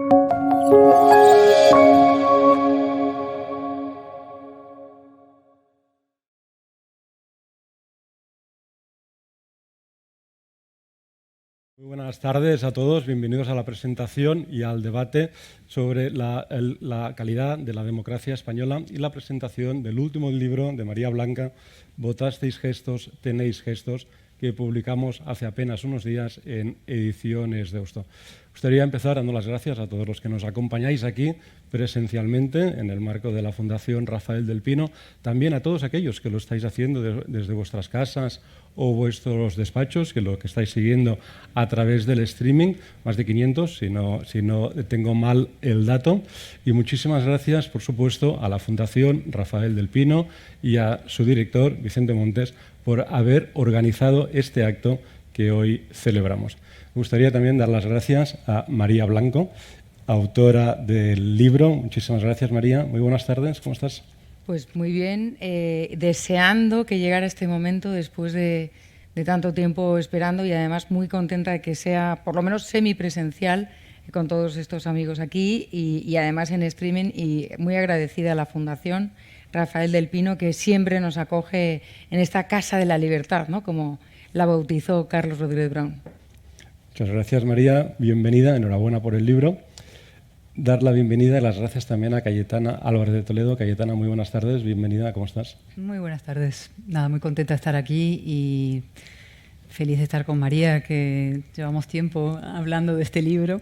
Muy buenas tardes a todos, bienvenidos a la presentación y al debate sobre la calidad de la democracia española y la presentación del último libro de María Blanca, Votasteis gestos, tenéis gestos, que publicamos hace apenas unos días en Ediciones Deusto. Me gustaría empezar dando las gracias a todos los que nos acompañáis aquí presencialmente en el marco de la Fundación Rafael del Pino, también a todos aquellos que lo estáis haciendo desde vuestras casas o vuestros despachos, que lo que estáis siguiendo a través del streaming, más de 500, si no tengo mal el dato. Y muchísimas gracias, por supuesto, a la Fundación Rafael del Pino y a su director, Vicente Montes, por haber organizado este acto que hoy celebramos. Me gustaría también dar las gracias a María Blanco, autora del libro. Muchísimas gracias, María. Muy buenas tardes. ¿Cómo estás? Pues muy bien, deseando que llegara este momento después de tanto tiempo esperando y además muy contenta de que sea por lo menos semipresencial con todos estos amigos aquí y además en streaming, y muy agradecida a la Fundación Rafael del Pino, que siempre nos acoge en esta Casa de la Libertad, ¿no?, como la bautizó Carlos Rodríguez Brown. Muchas gracias, María. Bienvenida, enhorabuena por el libro. Dar la bienvenida y las gracias también a Cayetana Álvarez de Toledo. Cayetana, muy buenas tardes, bienvenida, ¿cómo estás? Muy buenas tardes. Nada, muy contenta de estar aquí y feliz de estar con María, que llevamos tiempo hablando de este libro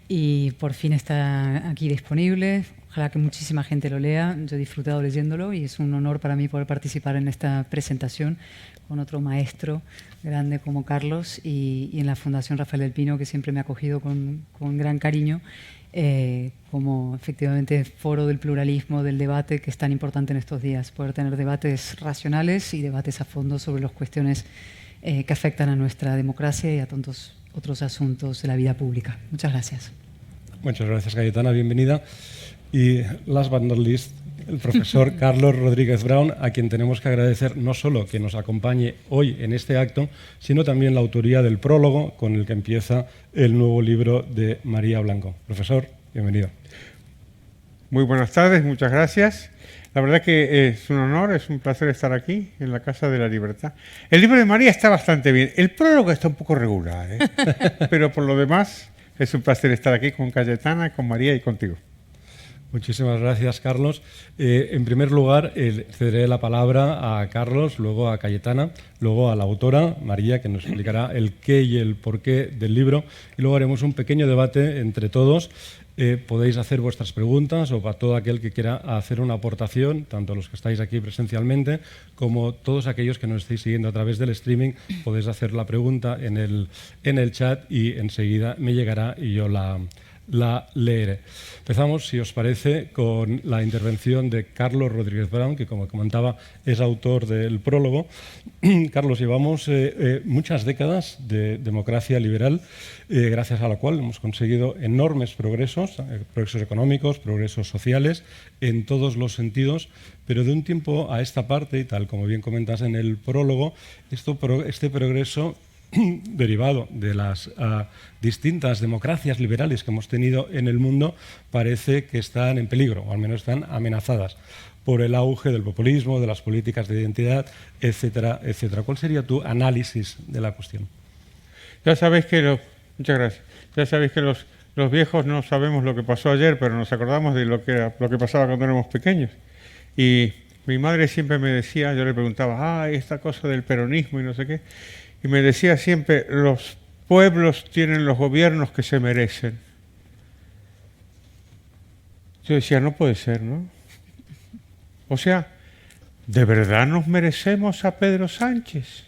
y por fin está aquí disponible. Ojalá que muchísima gente lo lea. Yo he disfrutado leyéndolo y es un honor para mí poder participar en esta presentación con otro maestro grande como Carlos y en la Fundación Rafael del Pino, que siempre me ha acogido con gran cariño. Como efectivamente foro del pluralismo, del debate, que es tan importante en estos días, poder tener debates racionales y debates a fondo sobre las cuestiones que afectan a nuestra democracia y a tantos otros asuntos de la vida pública. Muchas gracias. Muchas gracias, Cayetana, bienvenida. Y last but not least, el profesor Carlos Rodríguez Brown, a quien tenemos que agradecer no solo que nos acompañe hoy en este acto, sino también la autoría del prólogo con el que empieza el nuevo libro de María Blanco. Profesor, bienvenido. Muy buenas tardes, muchas gracias. La verdad que es un honor, es un placer estar aquí en la Casa de la Libertad. El libro de María está bastante bien. El prólogo está un poco regular, pero por lo demás es un placer estar aquí con Cayetana, con María y contigo. Muchísimas gracias, Carlos. En primer lugar, cederé la palabra a Carlos, luego a Cayetana, luego a la autora, María, que nos explicará el qué y el porqué del libro, y luego haremos un pequeño debate entre todos. Podéis hacer vuestras preguntas o para todo aquel que quiera hacer una aportación, tanto los que estáis aquí presencialmente como todos aquellos que nos estéis siguiendo a través del streaming. Podéis hacer la pregunta en el chat y enseguida me llegará y yo la leeré. Empezamos, si os parece, con la intervención de Carlos Rodríguez Brown, que, como comentaba, es autor del prólogo. Carlos, llevamos muchas décadas de democracia liberal, gracias a la cual hemos conseguido enormes progresos económicos, progresos sociales, en todos los sentidos, pero de un tiempo a esta parte, y tal como bien comentas en el prólogo, este progreso derivado de las distintas democracias liberales que hemos tenido en el mundo, parece que están en peligro, o al menos están amenazadas por el auge del populismo, de las políticas de identidad, etcétera, etcétera. ¿Cuál sería tu análisis de la cuestión? Ya sabéis que muchas gracias. Ya sabéis que los viejos no sabemos lo que pasó ayer, pero nos acordamos de lo que pasaba cuando éramos pequeños. Y mi madre siempre me decía, yo le preguntaba, esta cosa del peronismo y no sé qué, y me decía siempre, los pueblos tienen los gobiernos que se merecen. Yo decía, no puede ser, ¿no? O sea, ¿de verdad nos merecemos a Pedro Sánchez?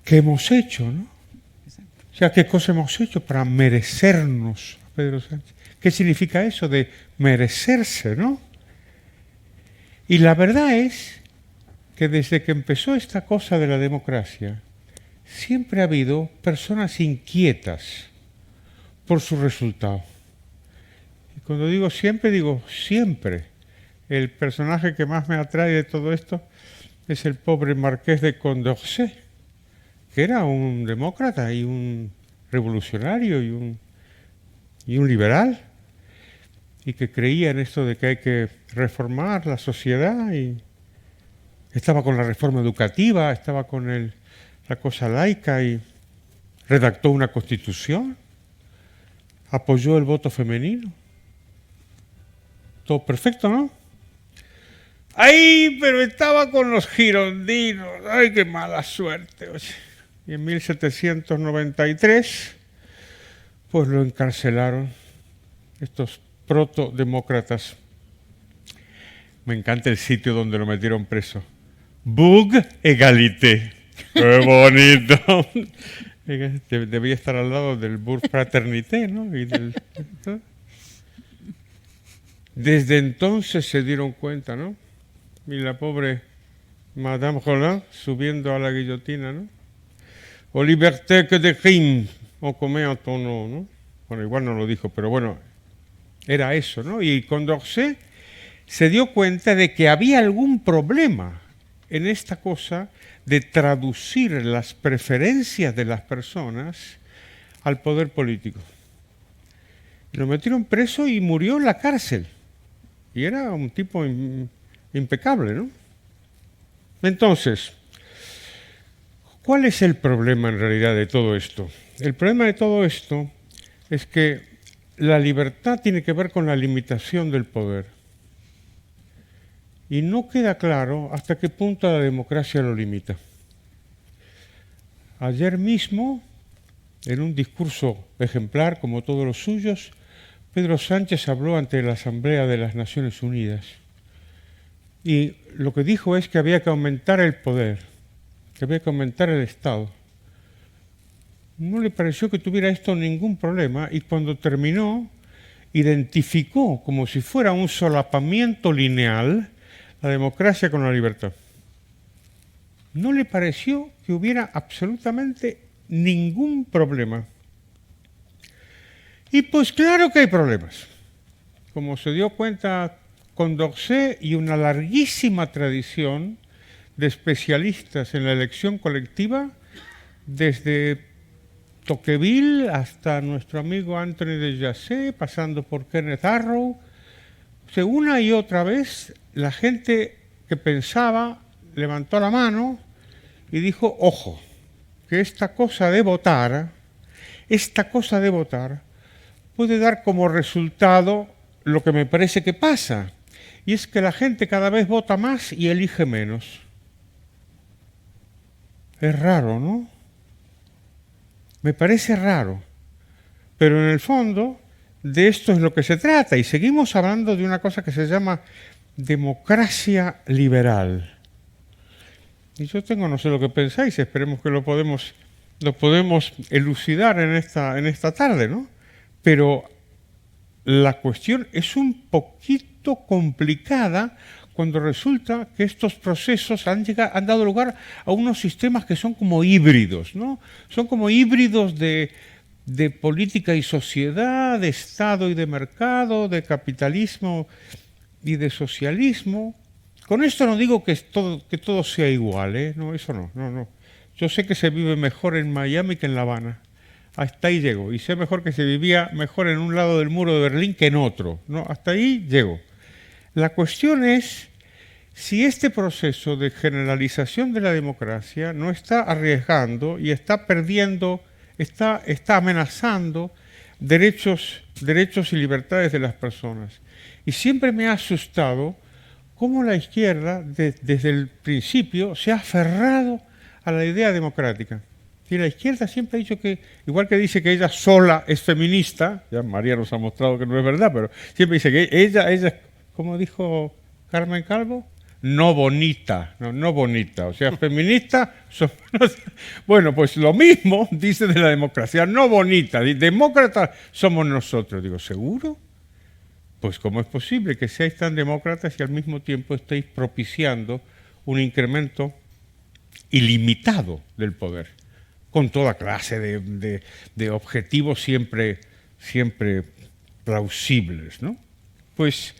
¿Qué hemos hecho, no? O sea, ¿qué cosa hemos hecho para merecernos a Pedro Sánchez? ¿Qué significa eso de merecerse, no? Y la verdad es que desde que empezó esta cosa de la democracia, siempre ha habido personas inquietas por su resultado. Y cuando digo siempre, el personaje que más me atrae de todo esto es el pobre marqués de Condorcet, que era un demócrata y un revolucionario y un y un liberal, y que creía en esto de que hay que reformar la sociedad, y estaba con la reforma educativa, estaba con la cosa laica, y redactó una constitución, apoyó el voto femenino. Todo perfecto, ¿no? ¡Ay, pero estaba con los girondinos! ¡Ay, qué mala suerte! Oye. Y en 1793, pues lo encarcelaron estos protodemócratas. Me encanta el sitio donde lo metieron preso. Bug Egalité. ¡Qué bonito! Debía estar al lado del Bug Fraternité, ¿no? Desde entonces se dieron cuenta, ¿no? Y la pobre Madame Roland subiendo a la guillotina, ¿no? O liberté que de crime, o comé a ton nom, ¿no? Bueno, igual no lo dijo, pero bueno, era eso, ¿no? Y Condorcet se dio cuenta de que había algún problema en esta cosa de traducir las preferencias de las personas al poder político. Lo metieron preso y murió en la cárcel. Y era un tipo impecable, ¿no? Entonces, ¿cuál es el problema en realidad de todo esto? El problema de todo esto es que la libertad tiene que ver con la limitación del poder. Y no queda claro hasta qué punto la democracia lo limita. Ayer mismo, en un discurso ejemplar como todos los suyos, Pedro Sánchez habló ante la Asamblea de las Naciones Unidas. Y lo que dijo es que había que aumentar el poder, que había que aumentar el Estado. No le pareció que tuviera esto ningún problema, y cuando terminó, identificó como si fuera un solapamiento lineal la democracia con la libertad. No le pareció que hubiera absolutamente ningún problema. Y pues claro que hay problemas. Como se dio cuenta Condorcet y una larguísima tradición de especialistas en la elección colectiva, desde Tocqueville hasta nuestro amigo Anthony de Jacet, pasando por Kenneth Arrow, una y otra vez la gente que pensaba levantó la mano y dijo, ojo, que esta cosa de votar puede dar como resultado lo que me parece que pasa, y es que la gente cada vez vota más y elige menos. Es raro, ¿no? Me parece raro, pero en el fondo de esto es lo que se trata, y seguimos hablando de una cosa que se llama democracia liberal. Y yo no sé lo que pensáis, esperemos que lo podemos elucidar en esta tarde, ¿no? Pero la cuestión es un poquito complicada cuando resulta que estos procesos han dado lugar a unos sistemas que son como híbridos, ¿no? Son como híbridos de política y sociedad, de Estado y de mercado, de capitalismo y de socialismo. Con esto no digo que todo sea igual, ¿eh? No, eso no. Yo sé que se vive mejor en Miami que en La Habana. Hasta ahí llego. Y sé mejor que se vivía mejor en un lado del muro de Berlín que en otro, ¿no? Hasta ahí llego. La cuestión es si este proceso de generalización de la democracia no está arriesgando y está perdiendo, está amenazando derechos y libertades de las personas. Y siempre me ha asustado cómo la izquierda, desde el principio, se ha aferrado a la idea democrática. Y la izquierda siempre ha dicho que, igual que dice que ella sola es feminista, ya María nos ha mostrado que no es verdad, pero siempre dice que ella, como dijo Carmen Calvo, no bonita, o sea, feminista, bueno, pues lo mismo dice de la democracia, no bonita, demócratas somos nosotros. Digo, ¿seguro? Pues ¿cómo es posible que seáis tan demócratas y al mismo tiempo estéis propiciando un incremento ilimitado del poder, con toda clase de objetivos siempre plausibles, ¿no? Pues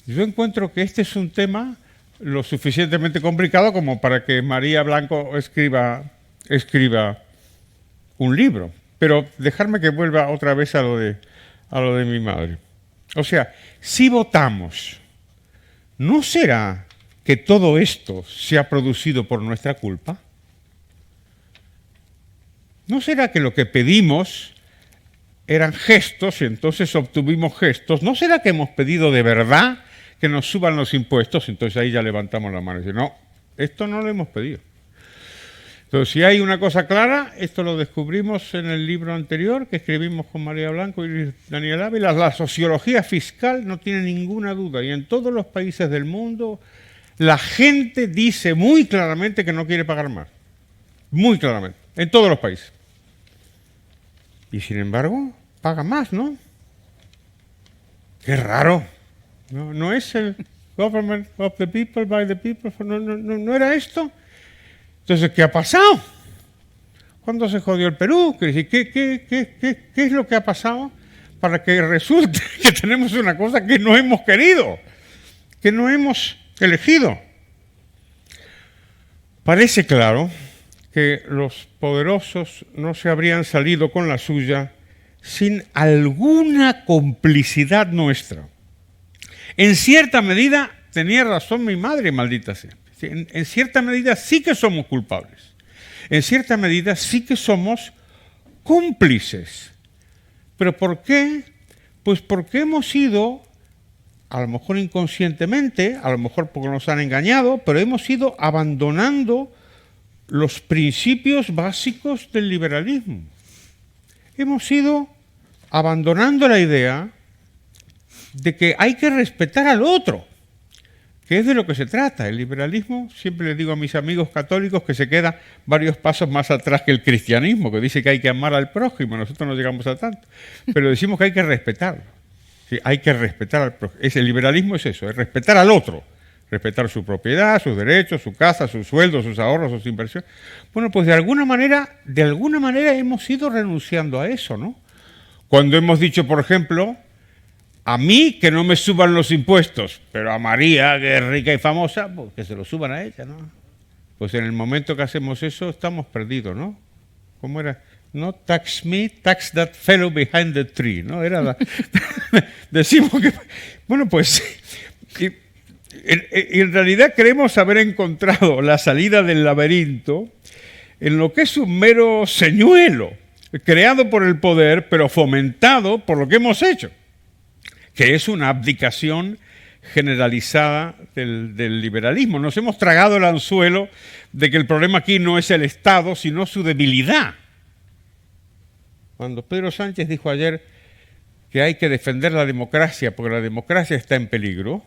yo encuentro que este es un tema lo suficientemente complicado como para que María Blanco escriba un libro. Pero dejarme que vuelva otra vez a lo a lo de mi madre. O sea, si votamos, ¿no será que todo esto se ha producido por nuestra culpa? ¿No será que lo que pedimos eran gestos y entonces obtuvimos gestos? ¿No será que hemos pedido de verdad que nos suban los impuestos? Entonces ahí ya levantamos la mano y decimos, no, esto no lo hemos pedido. Entonces, si hay una cosa clara, esto lo descubrimos en el libro anterior que escribimos con María Blanco y Daniel Ávila, la sociología fiscal no tiene ninguna duda, y en todos los países del mundo la gente dice muy claramente que no quiere pagar más, muy claramente, en todos los países. Y sin embargo, paga más, ¿no? Qué raro. No es el government of the people, by the people, no era esto. Entonces, ¿qué ha pasado? ¿Cuándo se jodió el Perú? ¿Qué es lo que ha pasado para que resulte que tenemos una cosa que no hemos querido, que no hemos elegido? Parece claro que los poderosos no se habrían salido con la suya sin alguna complicidad nuestra. En cierta medida tenía razón mi madre, maldita sea. En cierta medida sí que somos culpables. En cierta medida sí que somos cómplices. ¿Pero por qué? Pues porque hemos ido, a lo mejor inconscientemente, a lo mejor porque nos han engañado, pero hemos ido abandonando los principios básicos del liberalismo. Hemos ido abandonando la idea de que hay que respetar al otro, que es de lo que se trata. El liberalismo, siempre les digo a mis amigos católicos que se queda varios pasos más atrás que el cristianismo, que dice que hay que amar al prójimo, nosotros no llegamos a tanto, pero decimos que hay que respetarlo. Sí, hay que respetar al prójimo. El liberalismo es eso, es respetar al otro, respetar su propiedad, sus derechos, su casa, sus sueldos, sus ahorros, sus inversiones. Bueno, pues de alguna manera hemos ido renunciando a eso, ¿no? Cuando hemos dicho, por ejemplo, a mí que no me suban los impuestos, pero a María, que es rica y famosa, pues que se lo suban a ella, ¿no? Pues en el momento que hacemos eso estamos perdidos, ¿no? ¿Cómo era? No tax me, tax that fellow behind the tree, ¿no? Era decimos que... Bueno, pues... en realidad creemos haber encontrado la salida del laberinto en lo que es un mero señuelo, creado por el poder, pero fomentado por lo que hemos hecho, que es una abdicación generalizada del liberalismo. Nos hemos tragado el anzuelo de que el problema aquí no es el Estado, sino su debilidad. Cuando Pedro Sánchez dijo ayer que hay que defender la democracia porque la democracia está en peligro,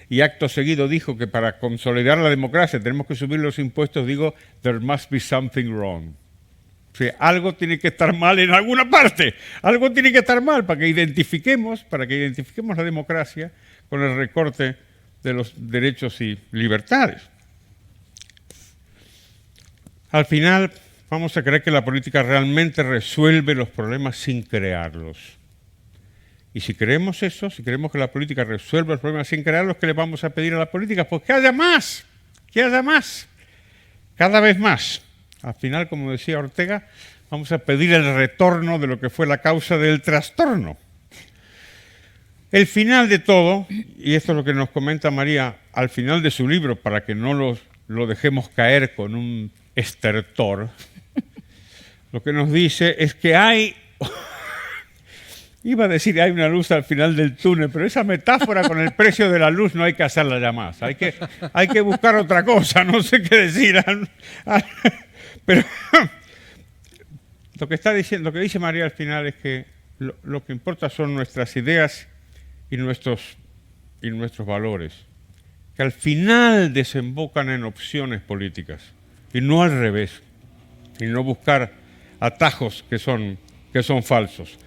y acto seguido dijo que para consolidar la democracia tenemos que subir los impuestos, digo, there must be something wrong. O sea, algo tiene que estar mal en alguna parte, algo tiene que estar mal para que identifiquemos la democracia con el recorte de los derechos y libertades. Al final, vamos a creer que la política realmente resuelve los problemas sin crearlos. Y si creemos eso, si creemos que la política resuelve los problemas sin crearlos, ¿qué le vamos a pedir a la política? Pues que haya más, cada vez más. Al final, como decía Ortega, vamos a pedir el retorno de lo que fue la causa del trastorno. El final de todo, y esto es lo que nos comenta María al final de su libro, para que no lo dejemos caer con un estertor, lo que nos dice es que hay... Iba a decir hay una luz al final del túnel, pero esa metáfora con el precio de la luz no hay que hacerla ya más. Hay que buscar otra cosa, no sé qué decir. Pero lo que dice María al final es que lo que importa son nuestras ideas y nuestros valores, que al final desembocan en opciones políticas y no al revés, y no buscar atajos que son falsos.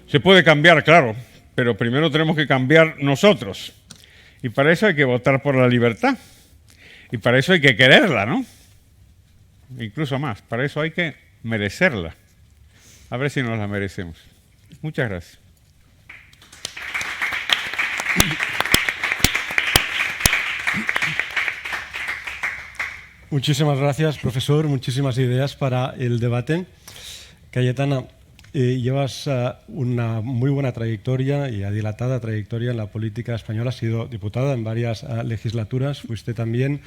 Se puede cambiar, claro, pero primero tenemos que cambiar nosotros. Y para eso hay que votar por la libertad. Y para eso hay que quererla, ¿no? Incluso más, para eso hay que merecerla. A ver si nos la merecemos. Muchas gracias. Muchísimas gracias, profesor. Muchísimas ideas para el debate. Cayetana, Llevas una muy buena trayectoria y dilatada trayectoria en la política española. Has sido diputada en varias legislaturas. Fuiste también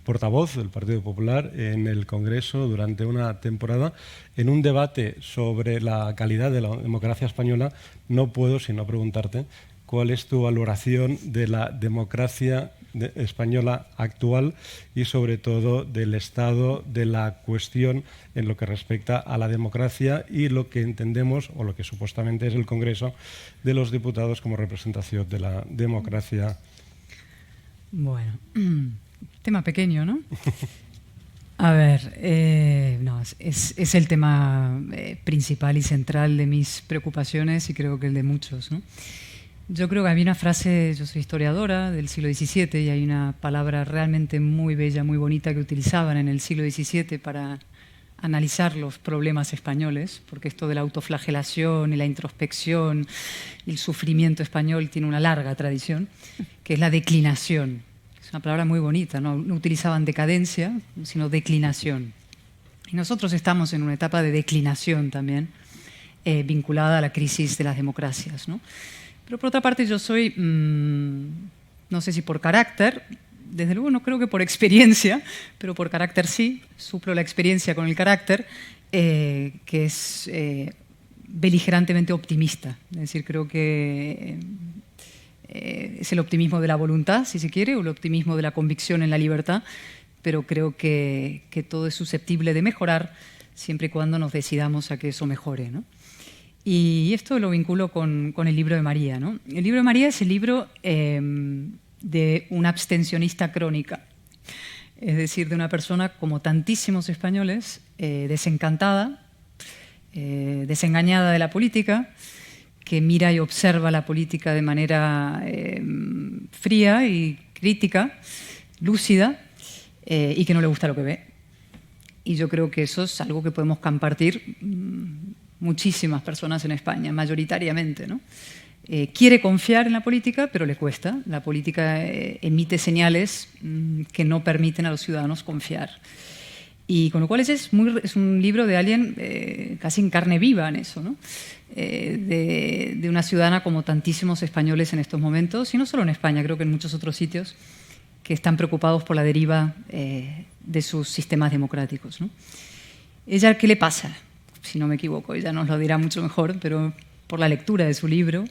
portavoz del Partido Popular en el Congreso durante una temporada. En un debate sobre la calidad de la democracia española, no puedo sino preguntarte cuál es tu valoración de la democracia española actual y sobre todo del estado de la cuestión en lo que respecta a la democracia y lo que entendemos o lo que supuestamente es el Congreso de los Diputados como representación de la democracia. Bueno, tema pequeño, ¿no? A ver, no, es el tema principal y central de mis preocupaciones y creo que el de muchos, ¿no? Yo creo que había una frase, yo soy historiadora del siglo XVII y hay una palabra realmente muy bella, muy bonita que utilizaban en el siglo XVII para analizar los problemas españoles, porque esto de la autoflagelación y la introspección y el sufrimiento español tiene una larga tradición, que es la declinación. Es una palabra muy bonita, no utilizaban decadencia, sino declinación. Y nosotros estamos en una etapa de declinación también, vinculada a la crisis de las democracias, ¿no? Pero por otra parte yo soy, no sé si por carácter, desde luego no creo que por experiencia, pero por carácter sí, suplo la experiencia con el carácter, que es beligerantemente optimista. Es decir, creo que es el optimismo de la voluntad, si se quiere, o el optimismo de la convicción en la libertad, pero creo que todo es susceptible de mejorar siempre y cuando nos decidamos a que eso mejore, ¿no? Y esto lo vinculo con el libro de María, ¿no? El libro de María es el libro de una abstencionista crónica, es decir, de una persona como tantísimos españoles, desencantada, desengañada de la política, que mira y observa la política de manera fría y crítica, lúcida, y que no le gusta lo que ve. Y yo creo que eso es algo que podemos compartir muchísimas personas en España, mayoritariamente, ¿no? Quiere confiar en la política, pero le cuesta. La política emite señales que no permiten a los ciudadanos confiar. Y con lo cual es un libro de alguien casi en carne viva en eso, ¿no? De una ciudadana como tantísimos españoles en estos momentos, y no solo en España, creo que en muchos otros sitios, que están preocupados por la deriva de sus sistemas democráticos, ¿no? ¿Ella qué le pasa? Si no me equivoco, ella nos lo dirá mucho mejor, pero por la lectura de su libro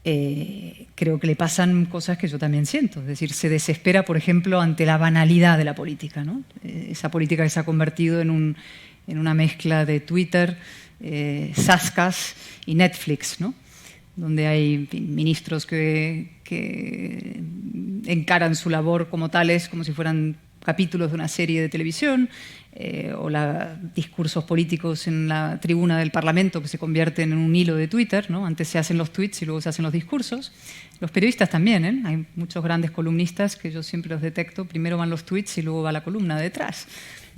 creo que le pasan cosas que yo también siento. Es decir, se desespera, por ejemplo, ante la banalidad de la política, ¿no? Esa política que se ha convertido en una mezcla de Twitter, Zascas y Netflix, ¿no? Donde hay ministros que encaran su labor como tales, como si fueran capítulos de una serie de televisión, o discursos políticos en la tribuna del Parlamento que se convierten en un hilo de Twitter, ¿no? Antes se hacen los tweets y luego se hacen los discursos. Los periodistas también, ¿eh? Hay muchos grandes columnistas que yo siempre los detecto. Primero van los tweets y luego va la columna de detrás.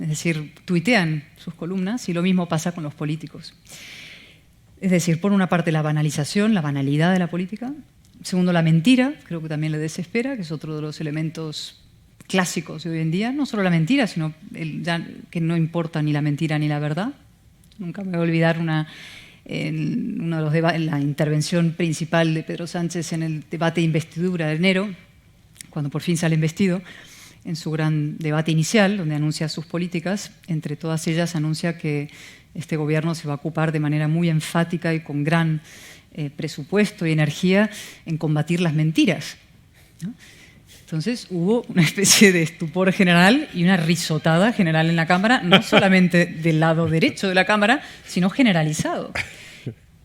Es decir, tuitean sus columnas y lo mismo pasa con los políticos. Es decir, por una parte la banalización, la banalidad de la política. Segundo, la mentira, creo que también le desespera, que es otro de los elementos clásicos de hoy en día. No solo la mentira, sino que no importa ni la mentira ni la verdad. Nunca me voy a olvidar la intervención principal de Pedro Sánchez en el debate de investidura de enero, cuando por fin sale investido, en su gran debate inicial, donde anuncia sus políticas. Entre todas ellas anuncia que este gobierno se va a ocupar de manera muy enfática y con gran presupuesto y energía en combatir las mentiras, ¿no? Entonces hubo una especie de estupor general y una risotada general en la Cámara, no solamente del lado derecho de la Cámara, sino generalizado.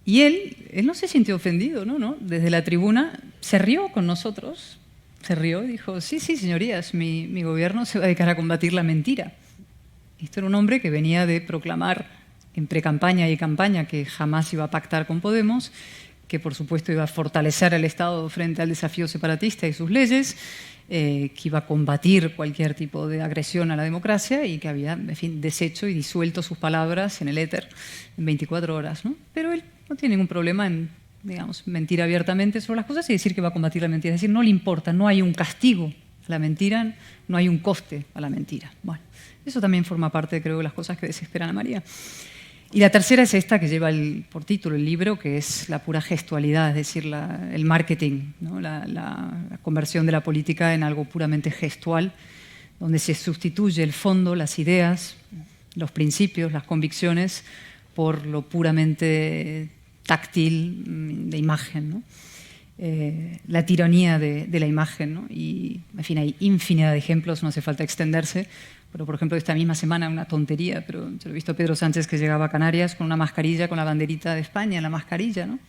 Y él no se sintió ofendido, ¿no? Desde la tribuna se rió con nosotros, se rió y dijo, sí, señorías, mi gobierno se va a dedicar a combatir la mentira. Esto era un hombre que venía de proclamar en precampaña y campaña que jamás iba a pactar con Podemos, que por supuesto iba a fortalecer el Estado frente al desafío separatista y sus leyes, que iba a combatir cualquier tipo de agresión a la democracia y que había, en fin, deshecho y disuelto sus palabras en el éter en 24 horas, ¿no? Pero él no tiene ningún problema en, digamos, mentir abiertamente sobre las cosas y decir que va a combatir la mentira. Es decir, no le importa, no hay un castigo a la mentira, no hay un coste a la mentira. Bueno, eso también forma parte, creo, de las cosas que desesperan a María. Y la tercera es esta que lleva por título el libro, que es la pura gestualidad, es decir, el marketing, ¿no? la conversión de la política en algo puramente gestual, donde se sustituye el fondo, las ideas, los principios, las convicciones, por lo puramente táctil de imagen, ¿no? La tiranía de la imagen, ¿no? Y, en fin, hay infinidad de ejemplos, no hace falta extenderse, pero, por ejemplo, esta misma semana, una tontería, pero yo he visto a Pedro Sánchez que llegaba a Canarias con una mascarilla, con la banderita de España en la mascarilla, ¿no?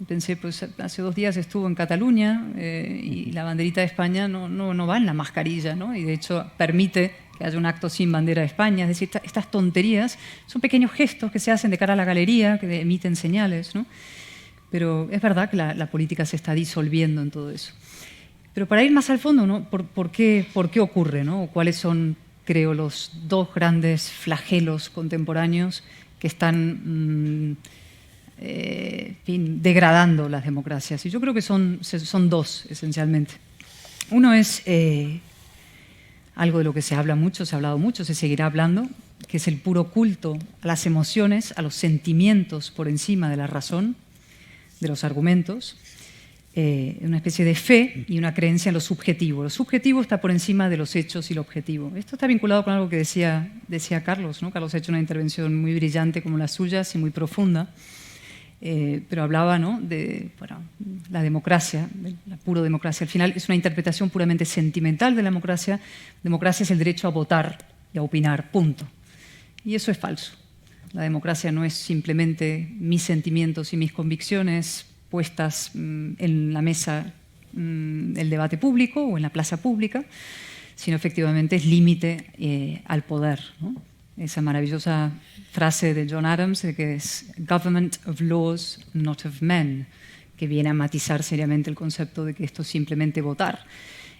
Y pensé, pues hace 2 días estuvo en Cataluña y la banderita de España no va en la mascarilla, ¿no? Y de hecho permite que haya un acto sin bandera de España. Es decir, estas tonterías son pequeños gestos que se hacen de cara a la galería, que emiten señales, ¿no? Pero es verdad que la política se está disolviendo en todo eso. Pero para ir más al fondo, ¿no? ¿Por qué ocurre, ¿no? O ¿cuáles son, creo, los 2 grandes flagelos contemporáneos que están en fin, degradando las democracias? Y yo creo que son 2, esencialmente. Uno es algo de lo que se habla mucho, se ha hablado mucho, se seguirá hablando, que es el puro culto a las emociones, a los sentimientos por encima de la razón, de los argumentos, una especie de fe y una creencia en lo subjetivo. Lo subjetivo está por encima de los hechos y lo objetivo. Esto está vinculado con algo que decía Carlos, ¿no? Carlos ha hecho una intervención muy brillante como la suya, y muy profunda, pero hablaba, ¿no?, de la democracia, la pura democracia. Al final es una interpretación puramente sentimental de la democracia. Democracia es el derecho a votar y a opinar, punto. Y eso es falso. La democracia no es simplemente mis sentimientos y mis convicciones puestas en la mesa del debate público o en la plaza pública, sino efectivamente es límite al poder, ¿no? Esa maravillosa frase de John Adams, que es "Government of laws, not of men", que viene a matizar seriamente el concepto de que esto es simplemente votar.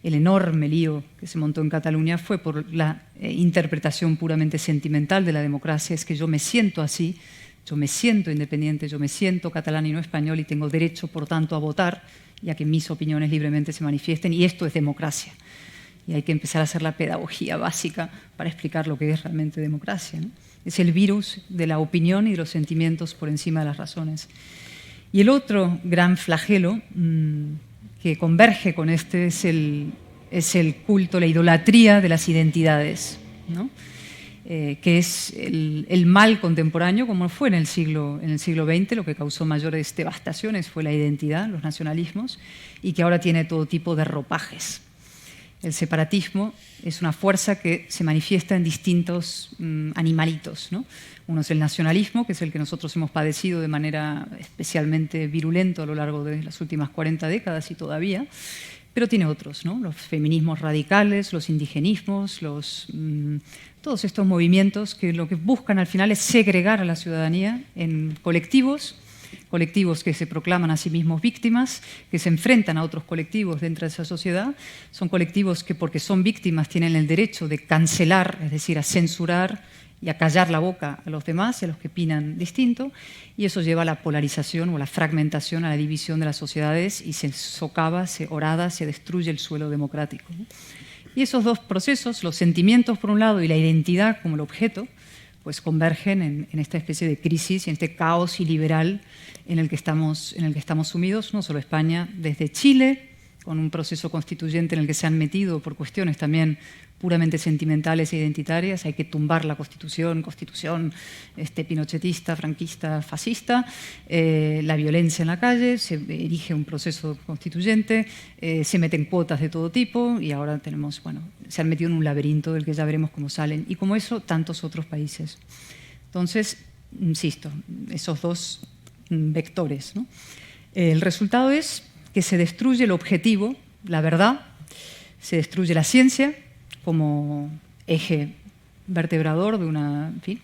El enorme lío que se montó en Cataluña fue por la interpretación puramente sentimental de la democracia. Es que yo me siento así, yo me siento independiente, yo me siento catalán y no español y tengo derecho, por tanto, a votar y a que mis opiniones libremente se manifiesten, y esto es democracia. Y hay que empezar a hacer la pedagogía básica para explicar lo que es realmente democracia, ¿no? Es el virus de la opinión y de los sentimientos por encima de las razones. Y el otro gran flagelo que converge con este es el culto, la idolatría de las identidades, ¿no? Que es el mal contemporáneo, como fue en el siglo XX. Lo que causó mayores devastaciones fue la identidad, los nacionalismos, y que ahora tiene todo tipo de ropajes. El separatismo es una fuerza que se manifiesta en distintos animalitos, ¿no? Uno es el nacionalismo, que es el que nosotros hemos padecido de manera especialmente virulenta a lo largo de las últimas 40 décadas y todavía, pero tiene otros, ¿no? Los feminismos radicales, los indigenismos, todos estos movimientos que lo que buscan al final es segregar a la ciudadanía en colectivos que se proclaman a sí mismos víctimas, que se enfrentan a otros colectivos dentro de esa sociedad. Son colectivos que, porque son víctimas, tienen el derecho de cancelar, es decir, a censurar y a callar la boca a los demás, a los que opinan distinto, y eso lleva a la polarización o a la fragmentación, a la división de las sociedades, y se socava, se horada, se destruye el suelo democrático, ¿no? Y esos 2 procesos, los sentimientos por un lado y la identidad como el objeto, pues convergen en esta especie de crisis y en este caos iliberal en el que estamos sumidos, no solo España, desde Chile, con un proceso constituyente en el que se han metido por cuestiones también puramente sentimentales e identitarias. Hay que tumbar la constitución pinochetista, franquista, fascista, la violencia en la calle, se erige un proceso constituyente, se meten cuotas de todo tipo y ahora tenemos, se han metido en un laberinto del que ya veremos cómo salen. Y como eso, tantos otros países. Entonces, insisto, esos 2 vectores, ¿no? El resultado es que se destruye el objetivo, la verdad, se destruye la ciencia como eje vertebrador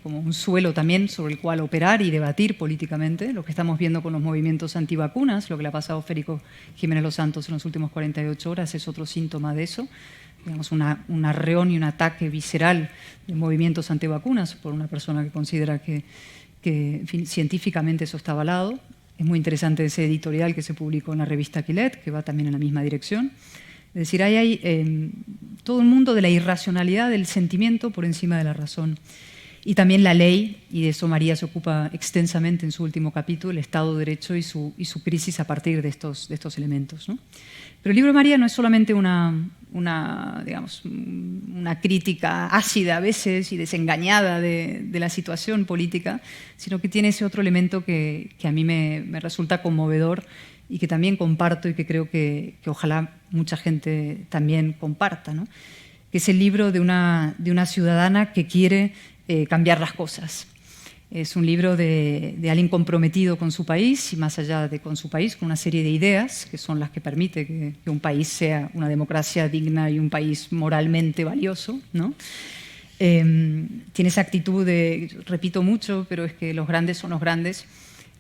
como un suelo también sobre el cual operar y debatir políticamente. Lo que estamos viendo con los movimientos antivacunas, lo que le ha pasado a Federico Jiménez Los Santos en las últimas 48 horas, es otro síntoma de eso. Digamos, un arreón y un ataque visceral de movimientos antivacunas por una persona que considera que en fin, científicamente eso está avalado. Es muy interesante ese editorial que se publicó en la revista Quillet, que va también en la misma dirección. Es decir, hay todo un mundo de la irracionalidad del sentimiento por encima de la razón. Y también la ley, y de eso María se ocupa extensamente en su último capítulo, el Estado de Derecho y su crisis a partir de estos elementos, ¿no? Pero el libro de María no es solamente digamos, una crítica ácida a veces y desengañada de la situación política, sino que tiene ese otro elemento que a mí me resulta conmovedor y que también comparto y que creo que ojalá mucha gente también comparta, ¿no? Que es el libro de una ciudadana que quiere cambiar las cosas. Es un libro de alguien comprometido con su país y más allá de con su país, con una serie de ideas que son las que permite que un país sea una democracia digna y un país moralmente valioso, ¿no? Tiene esa actitud de, repito mucho, pero es que los grandes son los grandes,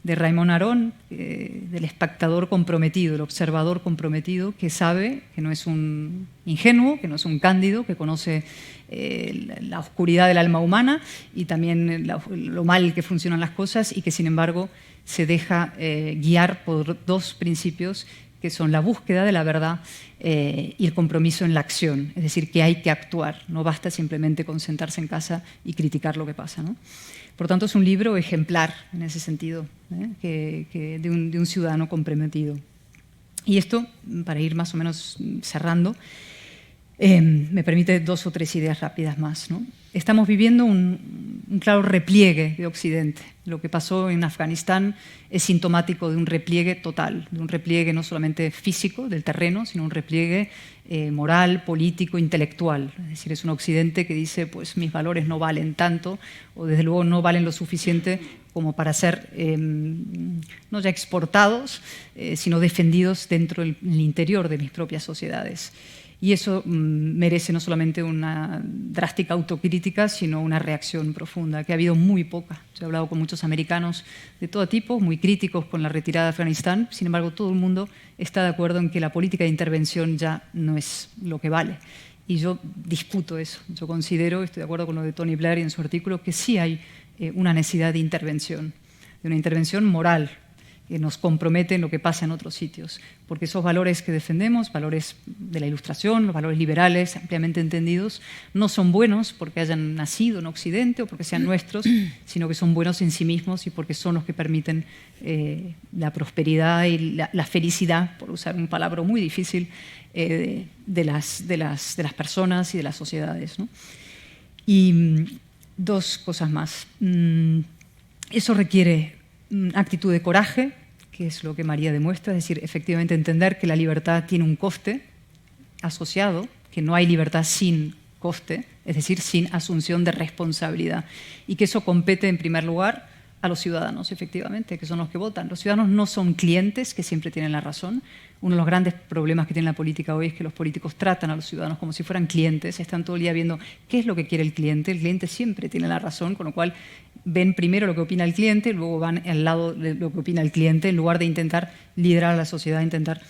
de Raymond Aron, del espectador comprometido, el observador comprometido, que sabe que no es un ingenuo, que no es un cándido, que conoce la oscuridad del alma humana y también lo mal que funcionan las cosas y que sin embargo se deja guiar por dos principios que son la búsqueda de la verdad y el compromiso en la acción, es decir, que hay que actuar, no basta simplemente con sentarse en casa y criticar lo que pasa, ¿no? Por tanto, es un libro ejemplar en ese sentido, de un ciudadano comprometido. Y esto, para ir más o menos cerrando, me permite 2 o 3 ideas rápidas más, ¿no? Estamos viviendo un claro repliegue de Occidente. Lo que pasó en Afganistán es sintomático de un repliegue total, de un repliegue no solamente físico del terreno, sino un repliegue moral, político, intelectual. Es decir, es un Occidente que dice, pues mis valores no valen tanto, o desde luego no valen lo suficiente como para ser no ya exportados, sino defendidos dentro del interior de mis propias sociedades. Y eso merece no solamente una drástica autocrítica, sino una reacción profunda, que ha habido muy poca. Yo he hablado con muchos americanos de todo tipo, muy críticos con la retirada de Afganistán. Sin embargo, todo el mundo está de acuerdo en que la política de intervención ya no es lo que vale. Y yo disputo eso. Yo considero, estoy de acuerdo con lo de Tony Blair y en su artículo, que sí hay una necesidad de una intervención moral, que nos compromete en lo que pasa en otros sitios, porque esos valores que defendemos, valores de la Ilustración, los valores liberales ampliamente entendidos, no son buenos porque hayan nacido en Occidente o porque sean nuestros, sino que son buenos en sí mismos y porque son los que permiten la prosperidad y la felicidad, por usar una palabra muy difícil, de las personas y de las sociedades, ¿no? Y 2 cosas más. Eso requiere actitud de coraje, que es lo que María demuestra, es decir, efectivamente entender que la libertad tiene un coste asociado, que no hay libertad sin coste, es decir, sin asunción de responsabilidad, y que eso compete en primer lugar a los ciudadanos, efectivamente, que son los que votan. Los ciudadanos no son clientes que siempre tienen la razón. Uno de los grandes problemas que tiene la política hoy es que los políticos tratan a los ciudadanos como si fueran clientes, están todo el día viendo qué es lo que quiere el cliente siempre tiene la razón, con lo cual ven primero lo que opina el cliente, luego van al lado de lo que opina el cliente, en lugar de intentar liderar a la sociedad, intentar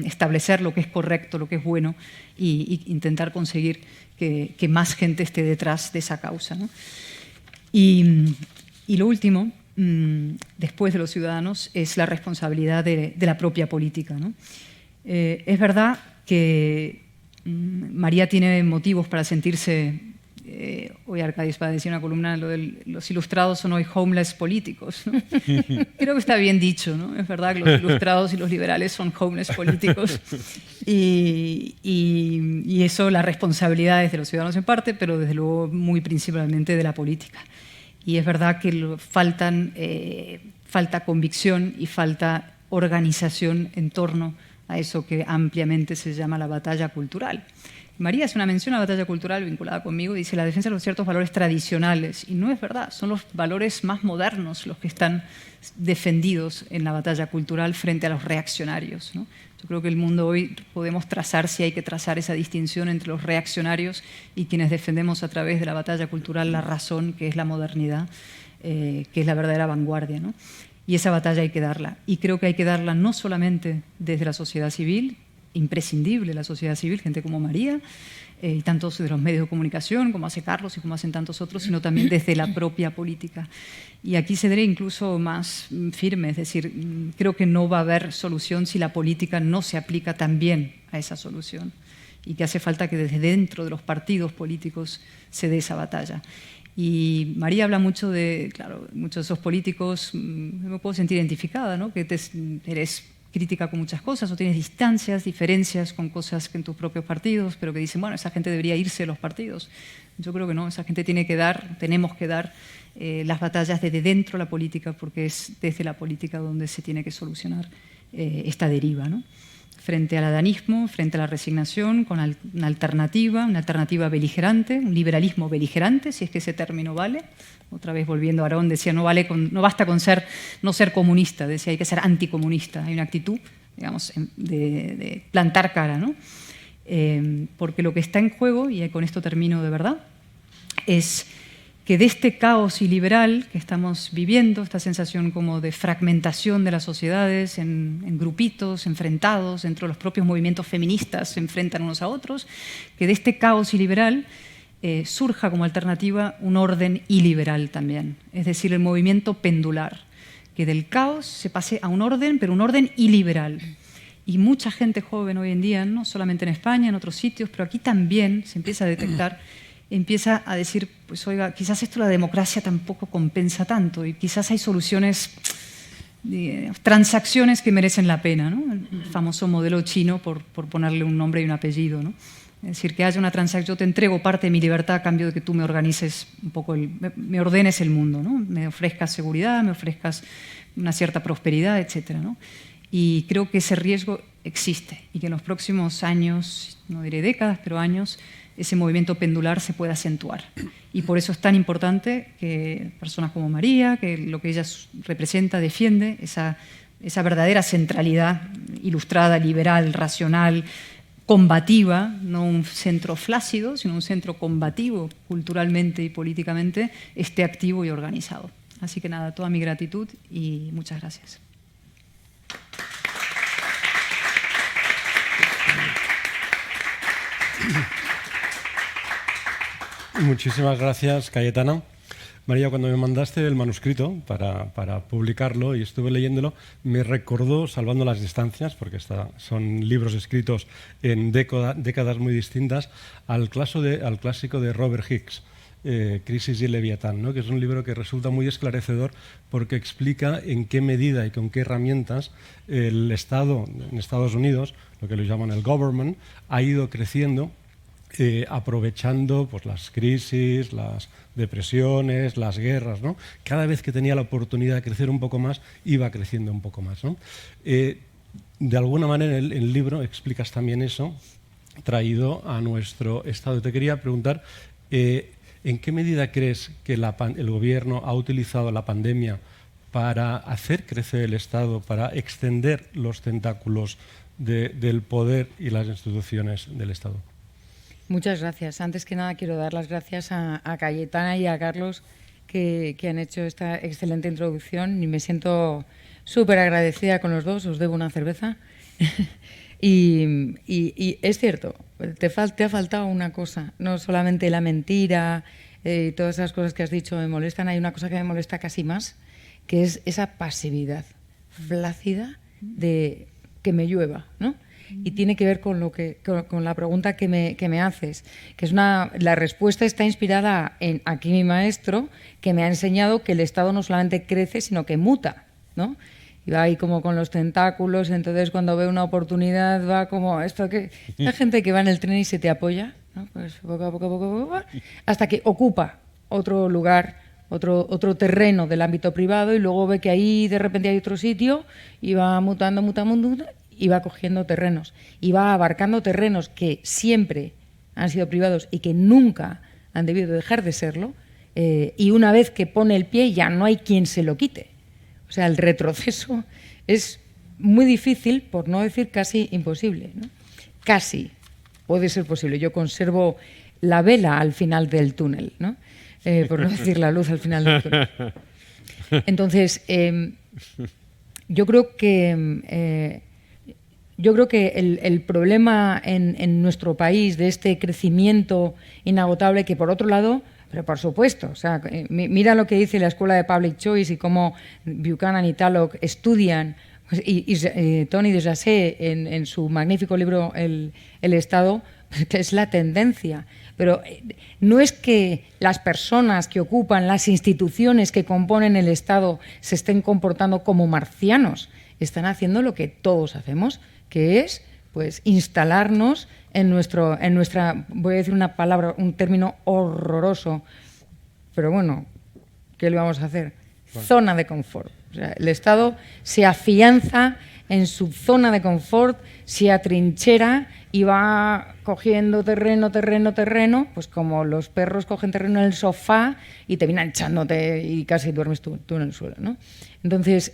establecer lo que es correcto, lo que es bueno, y intentar conseguir que más gente esté detrás de esa causa, ¿no? Y lo último, después de los ciudadanos, es la responsabilidad de la propia política, ¿no? Es verdad que María tiene motivos para sentirse... hoy Arcadis va a decir una columna, lo de los ilustrados son hoy homeless políticos, ¿no? Creo que está bien dicho, ¿no? Es verdad que los ilustrados y los liberales son homeless políticos y eso, la responsabilidad es de los ciudadanos en parte, pero desde luego muy principalmente de la política. Y es verdad que falta convicción y falta organización en torno a eso que ampliamente se llama la batalla cultural. María hace una mención a la batalla cultural vinculada conmigo y dice la defensa de los ciertos valores tradicionales. Y no es verdad, son los valores más modernos los que están defendidos en la batalla cultural frente a los reaccionarios, ¿no? Yo creo que el mundo hoy podemos trazar, si hay que trazar esa distinción entre los reaccionarios y quienes defendemos a través de la batalla cultural la razón, que es la modernidad, que es la verdadera vanguardia, ¿no? Y esa batalla hay que darla. Y creo que hay que darla no solamente desde la sociedad civil, imprescindible la sociedad civil, gente como María, y tantos de los medios de comunicación, como hace Carlos y como hacen tantos otros, sino también desde la propia política. Y aquí seré incluso más firme, es decir, creo que no va a haber solución si la política no se aplica también a esa solución y que hace falta que desde dentro de los partidos políticos se dé esa batalla. Y María habla mucho de, claro, muchos de esos políticos, me puedo sentir identificada, ¿no? Que eres crítica con muchas cosas o tienes distancias, diferencias con cosas que en tus propios partidos, pero que dicen, bueno, esa gente debería irse de los partidos. Yo creo que no, esa gente tenemos que dar las batallas desde dentro de la política, porque es desde la política donde se tiene que solucionar esta deriva, ¿no? Frente al adanismo, frente a la resignación, con una alternativa beligerante, un liberalismo beligerante, si es que ese término vale. Otra vez volviendo a Aarón, decía, no basta con no ser comunista, decía, hay que ser anticomunista. Hay una actitud, digamos, de plantar cara, ¿no? Porque lo que está en juego, y con esto termino de verdad, es que de este caos iliberal que estamos viviendo, esta sensación como de fragmentación de las sociedades en grupitos enfrentados, dentro de los propios movimientos feministas se enfrentan unos a otros, que de este caos iliberal surja como alternativa un orden iliberal también, es decir, el movimiento pendular, que del caos se pase a un orden, pero un orden iliberal. Y mucha gente joven hoy en día, no solamente en España, en otros sitios, pero aquí también se empieza a detectar, empieza a decir, pues oiga, quizás esto la democracia tampoco compensa tanto y quizás hay soluciones, transacciones que merecen la pena, ¿no? El famoso modelo chino, por ponerle un nombre y un apellido, ¿no? Es decir, que haya una transacción, yo te entrego parte de mi libertad a cambio de que tú me organices un poco, me ordenes el mundo, ¿no? Me ofrezcas seguridad, me ofrezcas una cierta prosperidad, etcétera, ¿no? Y creo que ese riesgo existe y que en los próximos años, no diré décadas, pero años, ese movimiento pendular se pueda acentuar. Y por eso es tan importante que personas como María, que lo que ella representa, defiende, esa verdadera centralidad ilustrada, liberal, racional, combativa, no un centro flácido, sino un centro combativo culturalmente y políticamente, esté activo y organizado. Así que nada, toda mi gratitud y muchas gracias. Muchísimas gracias, Cayetana. María, cuando me mandaste el manuscrito para publicarlo y estuve leyéndolo, me recordó, salvando las distancias, porque son libros escritos en décadas muy distintas, al clásico de Robert Hicks, Crisis y Leviatán, ¿no? Que es un libro que resulta muy esclarecedor porque explica en qué medida y con qué herramientas el Estado en Estados Unidos, lo que lo llaman el government, ha ido creciendo aprovechando pues, las crisis, las depresiones, las guerras, ¿no? Cada vez que tenía la oportunidad de crecer un poco más, iba creciendo un poco más, ¿no? De alguna manera en el libro explicas también eso, traído a nuestro estado. Te quería preguntar, ¿en qué medida crees que el gobierno ha utilizado la pandemia para hacer crecer el Estado, para extender los tentáculos del poder y las instituciones del Estado? Muchas gracias. Antes que nada quiero dar las gracias a Cayetana y a Carlos que han hecho esta excelente introducción y me siento súper agradecida con los dos, os debo una cerveza. y es cierto, te ha faltado una cosa, no solamente la mentira y todas esas cosas que has dicho me molestan, hay una cosa que me molesta casi más, que es esa pasividad flácida de que me llueva, ¿no? Y tiene que ver con la pregunta que me haces, que es la respuesta está inspirada en aquí mi maestro, que me ha enseñado que el Estado no solamente crece, sino que muta, ¿no? Y va ahí como con los tentáculos, entonces cuando ve una oportunidad va como esto que la gente que va en el tren y se te apoya, ¿no? Pues poco a poco, hasta que ocupa otro lugar, otro terreno del ámbito privado y luego ve que ahí de repente hay otro sitio y va mutando y va cogiendo terrenos y va abarcando terrenos que siempre han sido privados y que nunca han debido dejar de serlo, y una vez que pone el pie ya no hay quien se lo quite. O sea, el retroceso es muy difícil, por no decir casi imposible, ¿no? Casi puede ser posible. Yo conservo la vela al final del túnel, ¿no? Por no decir la luz al final del túnel. Entonces, yo creo que el problema en nuestro país de este crecimiento inagotable, que por otro lado, pero por supuesto, o sea, mira lo que dice la Escuela de Public Choice y cómo Buchanan y Tallock estudian, y Tony de Jassé en su magnífico libro El Estado, que es la tendencia. Pero no es que las personas que ocupan las instituciones que componen el Estado se estén comportando como marcianos, están haciendo lo que todos hacemos, que es pues instalarnos en nuestra, voy a decir una palabra, un término horroroso, pero bueno, ¿qué le vamos a hacer? Zona de confort. O sea, el Estado se afianza en su zona de confort, se atrinchera y va cogiendo terreno, pues como los perros cogen terreno en el sofá y te vienen echándote y casi duermes tú en el suelo, ¿no? Entonces,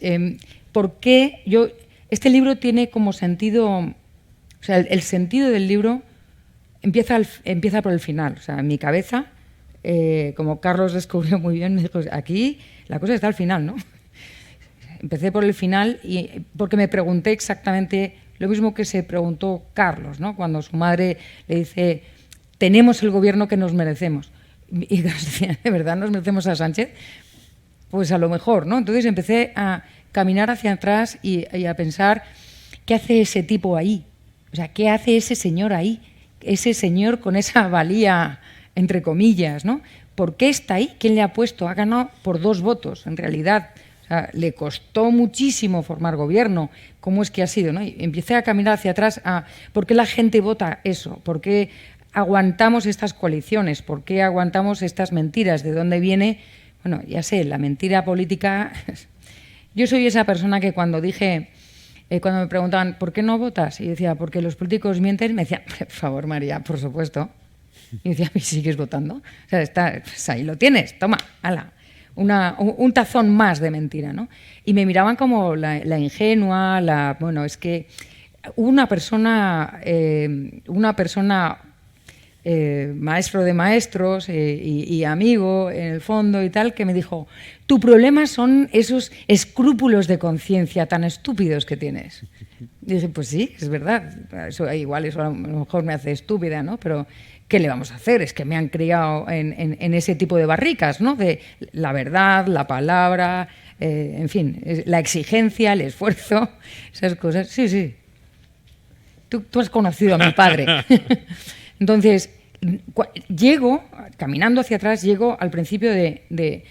¿por qué este libro tiene como sentido, o sea, el sentido del libro empieza por el final, o sea, en mi cabeza, como Carlos descubrió muy bien, me dijo, aquí la cosa está al final, ¿no? Empecé por el final porque me pregunté exactamente lo mismo que se preguntó Carlos, ¿no? Cuando su madre le dice, tenemos el gobierno que nos merecemos. Y decía, ¿de verdad nos merecemos a Sánchez? Pues a lo mejor, ¿no? Entonces empecé a caminar hacia atrás y a pensar, ¿qué hace ese tipo ahí? O sea, ¿qué hace ese señor ahí? Ese señor con esa valía, entre comillas, ¿no? ¿Por qué está ahí? ¿Quién le ha puesto? Ha ganado por 2 votos, en realidad. O sea, le costó muchísimo formar gobierno. ¿Cómo es que ha sido, ¿no? Y empecé a caminar hacia atrás a ¿por qué la gente vota eso? ¿Por qué aguantamos estas coaliciones? ¿Por qué aguantamos estas mentiras? ¿De dónde viene? Bueno, ya sé, la mentira política. Yo soy esa persona que cuando cuando me preguntaban ¿por qué no votas? Y decía, porque los políticos mienten, me decían, por favor, María, por supuesto. Y decía, ¿y sigues votando? O sea, pues ahí lo tienes, toma, hala. Un tazón más de mentira, ¿no? Y me miraban como la ingenua, bueno, es que una persona maestro de maestros y amigo en el fondo y tal, que me dijo, tu problema son esos escrúpulos de conciencia tan estúpidos que tienes. Y dije, pues sí, es verdad, eso a lo mejor me hace estúpida, ¿no? Pero ¿qué le vamos a hacer? Es que me han criado en ese tipo de barricas, ¿no? De la verdad, la palabra, en fin, la exigencia, el esfuerzo, esas cosas. Sí, sí. Tú has conocido a mi padre. Entonces, caminando hacia atrás, llego al principio de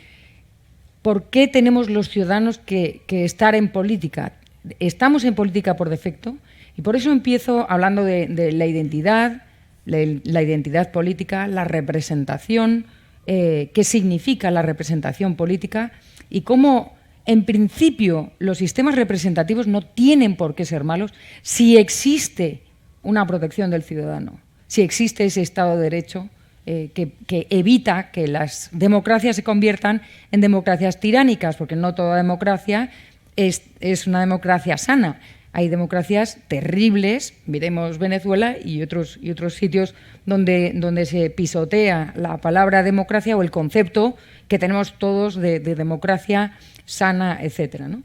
¿por qué tenemos los ciudadanos que estar en política? Estamos en política por defecto y por eso empiezo hablando de la identidad, la identidad política, la representación, qué significa la representación política y cómo, en principio, los sistemas representativos no tienen por qué ser malos si existe una protección del ciudadano, si existe ese Estado de Derecho que evita que las democracias se conviertan en democracias tiránicas, porque no toda democracia es una democracia sana. Hay democracias terribles, miremos Venezuela y otros sitios donde se pisotea la palabra democracia o el concepto que tenemos todos de democracia sana, etcétera, ¿no?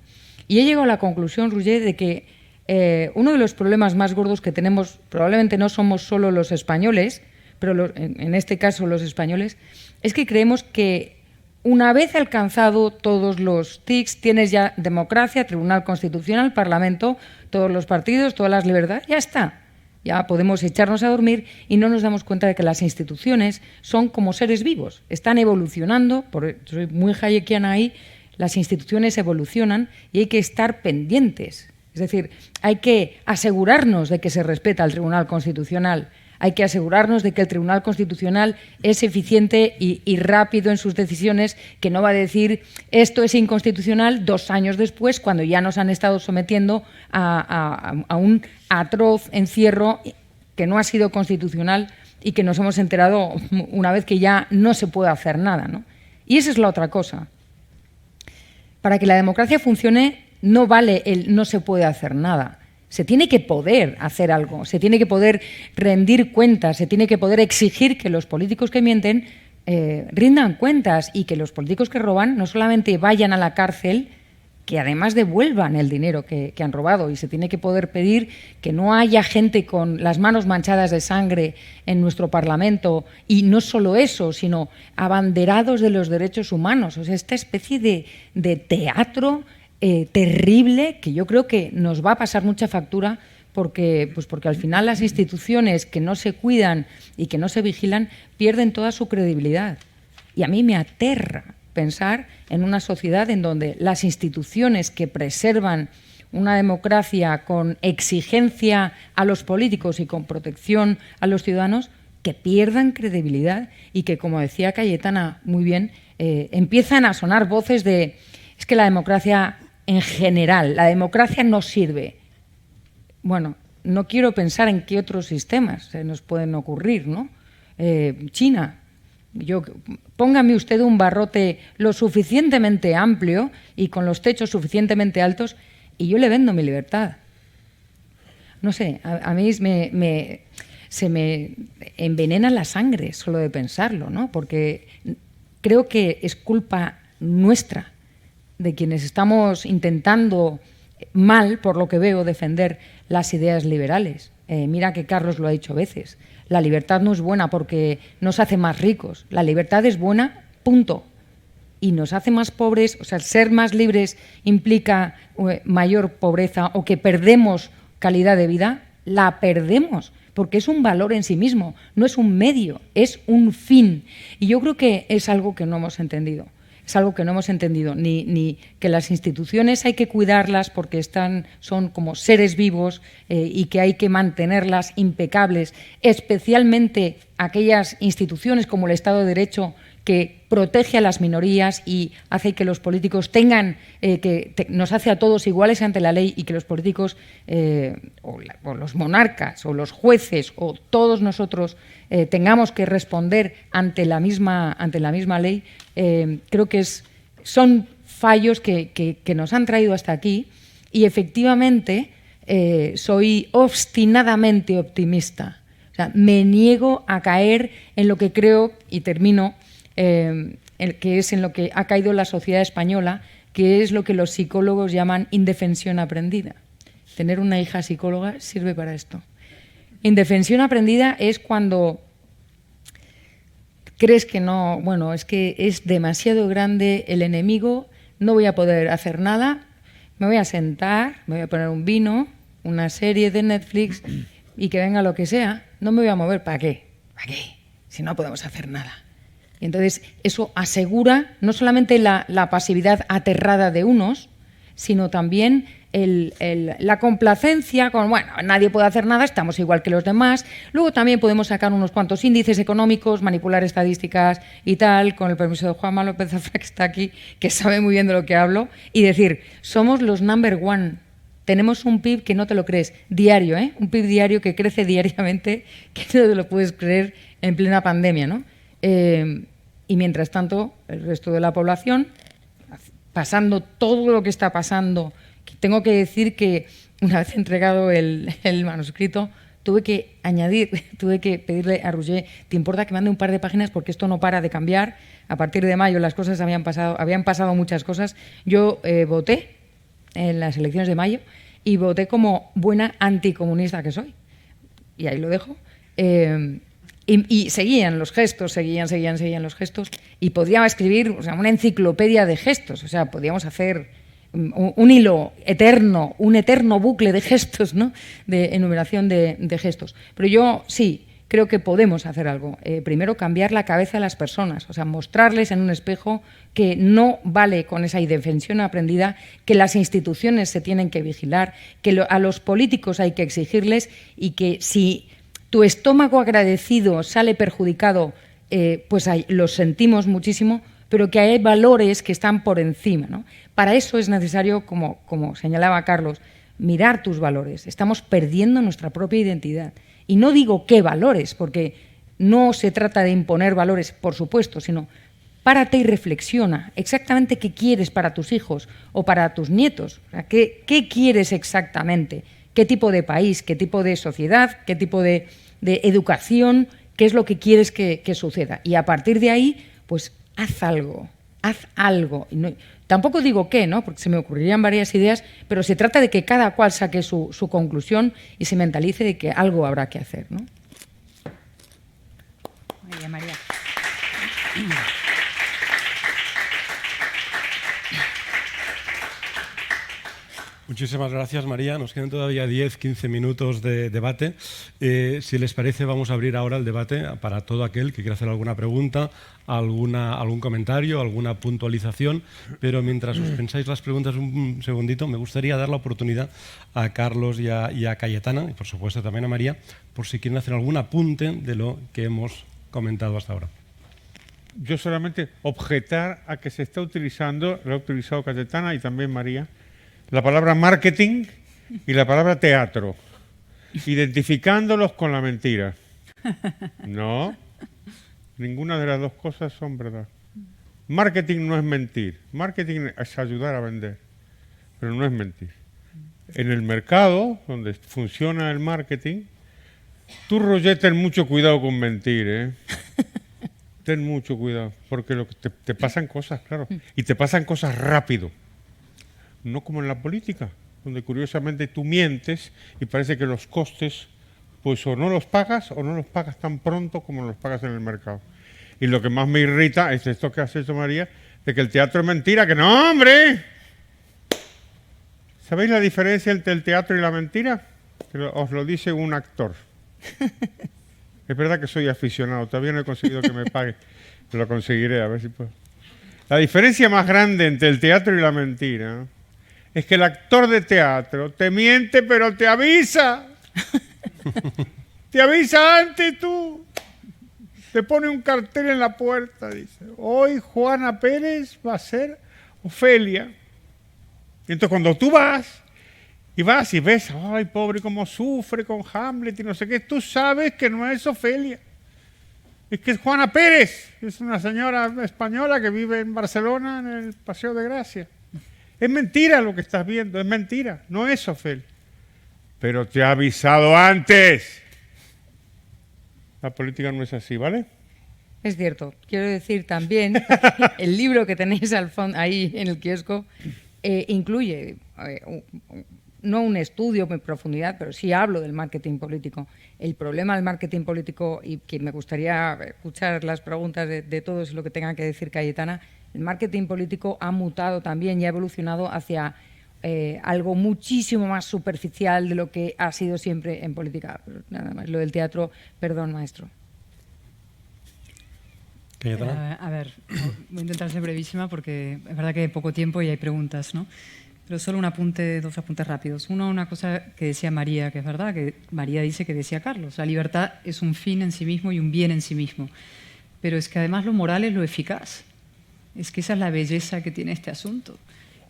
Y he llegado a la conclusión, Roger, de que uno de los problemas más gordos que tenemos, probablemente no somos solo los españoles, pero en este caso los españoles, es que creemos que una vez alcanzado todos los tics, tienes ya democracia, Tribunal Constitucional, Parlamento, todos los partidos, todas las libertades, ya está. Ya podemos echarnos a dormir y no nos damos cuenta de que las instituciones son como seres vivos, están evolucionando, soy muy hayekiana ahí, las instituciones evolucionan y hay que estar pendientes. Es decir, hay que asegurarnos de que se respeta al Tribunal Constitucional, hay que asegurarnos de que el Tribunal Constitucional es eficiente y rápido en sus decisiones, que no va a decir esto es inconstitucional 2 años después, cuando ya nos han estado sometiendo a un atroz encierro que no ha sido constitucional y que nos hemos enterado una vez que ya no se puede hacer nada, ¿no? Y esa es la otra cosa. Para que la democracia funcione no vale el no se puede hacer nada. Se tiene que poder hacer algo, se tiene que poder rendir cuentas, se tiene que poder exigir que los políticos que mienten rindan cuentas y que los políticos que roban no solamente vayan a la cárcel, que además devuelvan el dinero que han robado. Y se tiene que poder pedir que no haya gente con las manos manchadas de sangre en nuestro Parlamento. Y no solo eso, sino abanderados de los derechos humanos. O sea, esta especie de teatro terrible que yo creo que nos va a pasar mucha factura porque al final las instituciones que no se cuidan y que no se vigilan pierden toda su credibilidad. Y a mí me aterra pensar en una sociedad en donde las instituciones que preservan una democracia con exigencia a los políticos y con protección a los ciudadanos, que pierdan credibilidad y que, como decía Cayetana muy bien, empiezan a sonar voces de es que la democracia en general, la democracia no sirve. Bueno, no quiero pensar en qué otros sistemas se nos pueden ocurrir, ¿no? China. Póngame usted un barrote lo suficientemente amplio y con los techos suficientemente altos y yo le vendo mi libertad. No sé, a mí se me envenena la sangre solo de pensarlo, ¿no? Porque creo que es culpa nuestra, de quienes estamos intentando mal, por lo que veo, defender las ideas liberales. Mira que Carlos lo ha dicho veces. La libertad no es buena porque nos hace más ricos. La libertad es buena, punto. Y nos hace más pobres. O sea, ser más libres implica mayor pobreza o que perdemos calidad de vida. La perdemos porque es un valor en sí mismo. No es un medio, es un fin. Y yo creo que es algo que no hemos entendido. Es algo que no hemos entendido, ni que las instituciones hay que cuidarlas porque son como seres vivos y que hay que mantenerlas impecables, especialmente aquellas instituciones como el Estado de Derecho que protege a las minorías y hace que los políticos nos hace a todos iguales ante la ley y que los políticos o los monarcas o los jueces o todos nosotros tengamos que responder ante la misma ley. Creo que son fallos que nos han traído hasta aquí y efectivamente soy obstinadamente optimista. O sea, me niego a caer en lo que creo, y termino, que es en lo que ha caído la sociedad española, que es lo que los psicólogos llaman indefensión aprendida. Tener una hija psicóloga sirve para esto. Indefensión aprendida es cuando crees que no, bueno, es que es demasiado grande el enemigo, no voy a poder hacer nada, me voy a sentar, me voy a poner un vino, una serie de Netflix y que venga lo que sea, no me voy a mover, ¿para qué? ¿Para qué? Si no podemos hacer nada. Y entonces eso asegura no solamente la pasividad aterrada de unos, sino también la complacencia con, bueno, nadie puede hacer nada, estamos igual que los demás. Luego también podemos sacar unos cuantos índices económicos, manipular estadísticas y tal, con el permiso de Juanma López Zafra, que está aquí, que sabe muy bien de lo que hablo, y decir, somos los number one. Tenemos un PIB que no te lo crees, diario, un PIB diario que crece diariamente, que no te lo puedes creer en plena pandemia, ¿no? Y mientras tanto, el resto de la población, pasando todo lo que está pasando. Tengo que decir que una vez entregado el manuscrito, tuve que pedirle a Roger, ¿te importa que mande un par de páginas? Porque esto no para de cambiar. A partir de mayo las cosas habían pasado muchas cosas. Yo voté en las elecciones de mayo y voté como buena anticomunista que soy. Y ahí lo dejo. Y seguían los gestos, seguían los gestos. Y podía escribir, o sea, una enciclopedia de gestos. O sea, podíamos hacer un hilo eterno, un eterno bucle de gestos, ¿no? De enumeración de gestos. Pero yo sí creo que podemos hacer algo. Primero, cambiar la cabeza de las personas, o sea, mostrarles en un espejo que no vale con esa indefensión aprendida, que las instituciones se tienen que vigilar, que a los políticos hay que exigirles y que si tu estómago agradecido sale perjudicado, pues lo sentimos muchísimo, pero que hay valores que están por encima, ¿no? Para eso es necesario, como señalaba Carlos, mirar tus valores. Estamos perdiendo nuestra propia identidad. Y no digo qué valores, porque no se trata de imponer valores, por supuesto, sino párate y reflexiona exactamente qué quieres para tus hijos o para tus nietos. O sea, ¿qué quieres exactamente? ¿Qué tipo de país? ¿Qué tipo de sociedad? ¿Qué tipo de educación? ¿Qué es lo que quieres que suceda? Y a partir de ahí, pues haz algo. Y no, tampoco digo qué, ¿no? Porque se me ocurrirían varias ideas, pero se trata de que cada cual saque su conclusión y se mentalice de que algo habrá que hacer, ¿no? Muy bien, María. Muchísimas gracias, María. Nos quedan todavía 10-15 minutos de debate. Si les parece, vamos a abrir ahora el debate para todo aquel que quiera hacer alguna pregunta, algún comentario, alguna puntualización. Pero mientras os pensáis las preguntas un segundito, me gustaría dar la oportunidad a Carlos y a Cayetana, y por supuesto también a María, por si quieren hacer algún apunte de lo que hemos comentado hasta ahora. Yo solamente objetar a que se está utilizando, lo ha utilizado Cayetana y también María, la palabra marketing y la palabra teatro, identificándolos con la mentira. No, ninguna de las dos cosas son verdad. Marketing no es mentir, marketing es ayudar a vender, pero no es mentir. En el mercado, donde funciona el marketing, tú, Roger, ten mucho cuidado con mentir, ¿eh? Ten mucho cuidado, porque te pasan cosas, claro, y te pasan cosas rápido. No como en la política, donde curiosamente tú mientes y parece que los costes, pues o no los pagas tan pronto como los pagas en el mercado. Y lo que más me irrita es esto que has hecho, María, de que el teatro es mentira, que no, hombre. ¿Sabéis la diferencia entre el teatro y la mentira? Os lo dice un actor. Es verdad que soy aficionado, todavía no he conseguido que me pague, pero lo conseguiré, a ver si puedo. La diferencia más grande entre el teatro y la mentira es que el actor de teatro te miente, pero te avisa. Te avisa antes tú. Te pone un cartel en la puerta, dice, hoy Juana Pérez va a ser Ofelia. Y entonces cuando tú vas y ves, ay, pobre, cómo sufre con Hamlet y no sé qué, tú sabes que no es Ofelia. Es que es Juana Pérez, es una señora española que vive en Barcelona, en el Paseo de Gracia. Es mentira lo que estás viendo, es mentira, no es Ofelia. Pero te ha avisado antes. La política no es así, ¿vale? Es cierto. Quiero decir también, el libro que tenéis al fondo ahí en el kiosco incluye, no un estudio en profundidad, pero sí hablo del marketing político. El problema del marketing político, y que me gustaría escuchar las preguntas de todos y lo que tenga que decir Cayetana, el marketing político ha mutado también y ha evolucionado hacia algo muchísimo más superficial de lo que ha sido siempre en política. Pero nada más, lo del teatro, perdón, maestro. A ver, voy a intentar ser brevísima porque es verdad que hay poco tiempo y hay preguntas, ¿no? Pero solo dos apuntes rápidos. Uno, una cosa que decía María, que es verdad, que María dice que decía Carlos. La libertad es un fin en sí mismo y un bien en sí mismo. Pero es que además lo moral es lo eficaz. Es que esa es la belleza que tiene este asunto.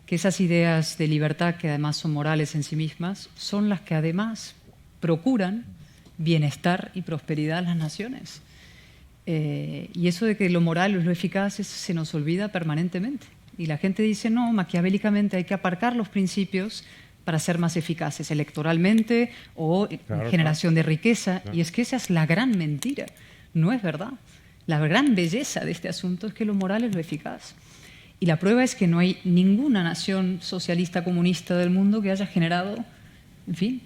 Que esas ideas de libertad, que además son morales en sí mismas, son las que además procuran bienestar y prosperidad a las naciones. Y eso de que lo moral es lo eficaz se nos olvida permanentemente. Y la gente dice, no, maquiavélicamente hay que aparcar los principios para ser más eficaces electoralmente o en generación de riqueza. Claro. Y es que esa es la gran mentira, no es verdad. La gran belleza de este asunto es que lo moral es lo eficaz. Y la prueba es que no hay ninguna nación socialista comunista del mundo que haya generado, en fin,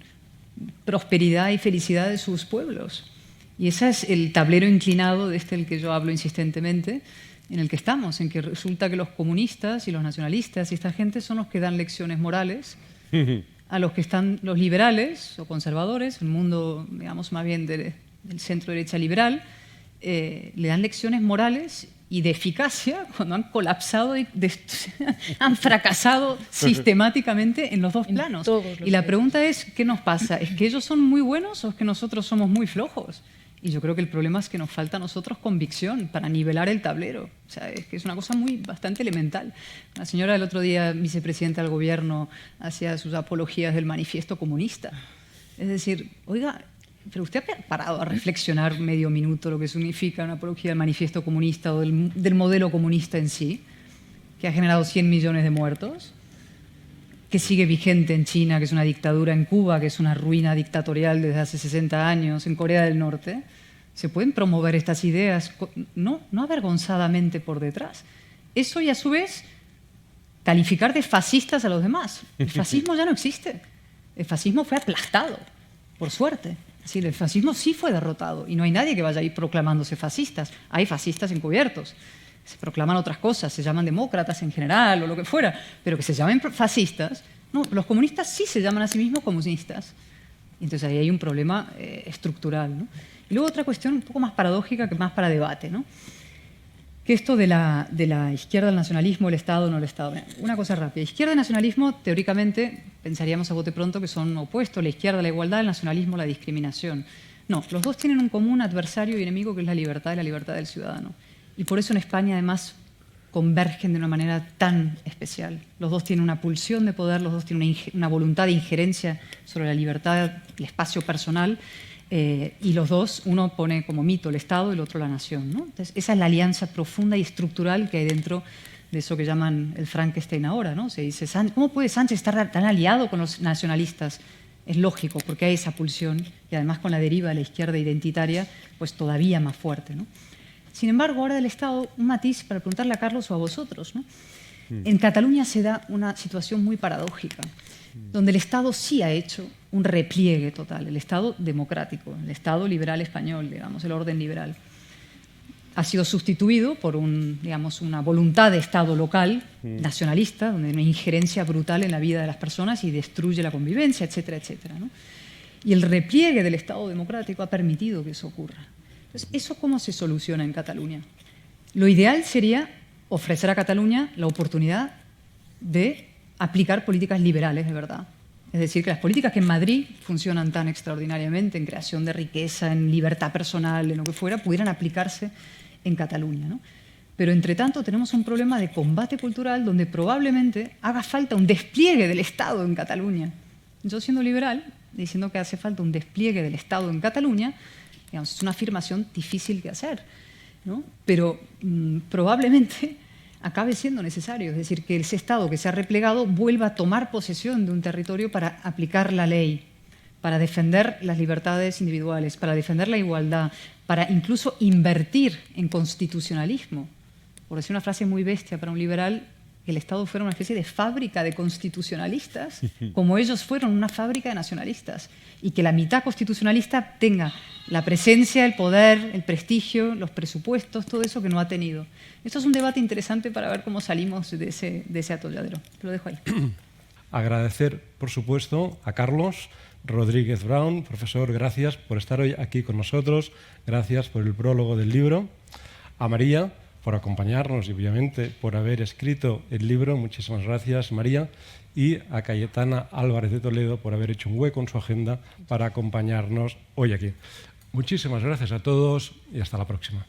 prosperidad y felicidad de sus pueblos. Y ese es el tablero inclinado de el que yo hablo insistentemente, en el que estamos, en que resulta que los comunistas y los nacionalistas y esta gente son los que dan lecciones morales a los que están los liberales o conservadores, el mundo, digamos, más bien del centro-derecha liberal, le dan lecciones morales y de eficacia cuando han colapsado y han fracasado sistemáticamente en los dos planos. Y la pregunta es, ¿qué nos pasa? ¿Es que ellos son muy buenos o es que nosotros somos muy flojos? Y yo creo que el problema es que nos falta a nosotros convicción para nivelar el tablero. O sea, es que es una cosa bastante elemental. La señora el otro día, vicepresidenta del gobierno, hacía sus apologías del manifiesto comunista. Es decir, oiga, pero usted ha parado a reflexionar medio minuto lo que significa una apología del manifiesto comunista o del modelo comunista en sí, que ha generado 100 millones de muertos, que sigue vigente en China, que es una dictadura, en Cuba, que es una ruina dictatorial desde hace 60 años, en Corea del Norte. Se pueden promover estas ideas no avergonzadamente por detrás. Eso y a su vez calificar de fascistas a los demás. El fascismo ya no existe. El fascismo fue aplastado, por suerte. Es decir, el fascismo sí fue derrotado y no hay nadie que vaya a ir proclamándose fascistas. Hay fascistas encubiertos. Se proclaman otras cosas, se llaman demócratas en general o lo que fuera, pero que se llamen fascistas No, los comunistas sí se llaman a sí mismos comunistas. Entonces ahí hay un problema estructural, ¿no? Y luego otra cuestión un poco más paradójica, que más para debate, ¿no? Que esto de la izquierda, el nacionalismo, el Estado, no el Estado. Una cosa rápida. Izquierda y nacionalismo, teóricamente, pensaríamos a bote pronto que son opuestos. La izquierda, la igualdad, el nacionalismo, la discriminación. No, los dos tienen un común adversario y enemigo, que es la libertad y la libertad del ciudadano. Y por eso en España, además, convergen de una manera tan especial. Los dos tienen una pulsión de poder, los dos tienen una voluntad de injerencia sobre la libertad, el espacio personal, y los dos, uno pone como mito el Estado y el otro la nación, ¿no? Entonces, esa es la alianza profunda y estructural que hay dentro de eso que llaman el Frankenstein ahora, ¿no? Se dice, ¿cómo puede Sánchez estar tan aliado con los nacionalistas? Es lógico, porque hay esa pulsión, y además con la deriva de la izquierda identitaria, pues todavía más fuerte, ¿no? Sin embargo, ahora del Estado, un matiz para preguntarle a Carlos o a vosotros, ¿no? En Cataluña se da una situación muy paradójica, donde el Estado sí ha hecho un repliegue total, el Estado democrático, el Estado liberal español, digamos, el orden liberal. Ha sido sustituido por una voluntad de Estado local, nacionalista, donde hay una injerencia brutal en la vida de las personas y destruye la convivencia, etcétera, etcétera, ¿no? Y el repliegue del Estado democrático ha permitido que eso ocurra. Entonces, ¿eso cómo se soluciona en Cataluña? Lo ideal sería ofrecer a Cataluña la oportunidad de aplicar políticas liberales de verdad. Es decir, que las políticas que en Madrid funcionan tan extraordinariamente en creación de riqueza, en libertad personal, en lo que fuera, pudieran aplicarse en Cataluña, ¿no? Pero, entre tanto, tenemos un problema de combate cultural donde probablemente haga falta un despliegue del Estado en Cataluña. Yo, siendo liberal, diciendo que hace falta un despliegue del Estado en Cataluña, digamos, es una afirmación difícil de hacer, ¿no? Pero probablemente acabe siendo necesario. Es decir, que ese Estado que se ha replegado vuelva a tomar posesión de un territorio para aplicar la ley, para defender las libertades individuales, para defender la igualdad, para incluso invertir en constitucionalismo. Por decir una frase muy bestia para un liberal, que el Estado fuera una especie de fábrica de constitucionalistas, como ellos fueron una fábrica de nacionalistas, y que la mitad constitucionalista tenga la presencia, el poder, el prestigio, los presupuestos, todo eso que no ha tenido. Esto es un debate interesante para ver cómo salimos de ese atolladero. Te lo dejo ahí. Agradecer, por supuesto, a Carlos Rodríguez Brown. Profesor, gracias por estar hoy aquí con nosotros, gracias por el prólogo del libro. A María, por acompañarnos y obviamente por haber escrito el libro. Muchísimas gracias, María. Y a Cayetana Álvarez de Toledo por haber hecho un hueco en su agenda para acompañarnos hoy aquí. Muchísimas gracias a todos y hasta la próxima.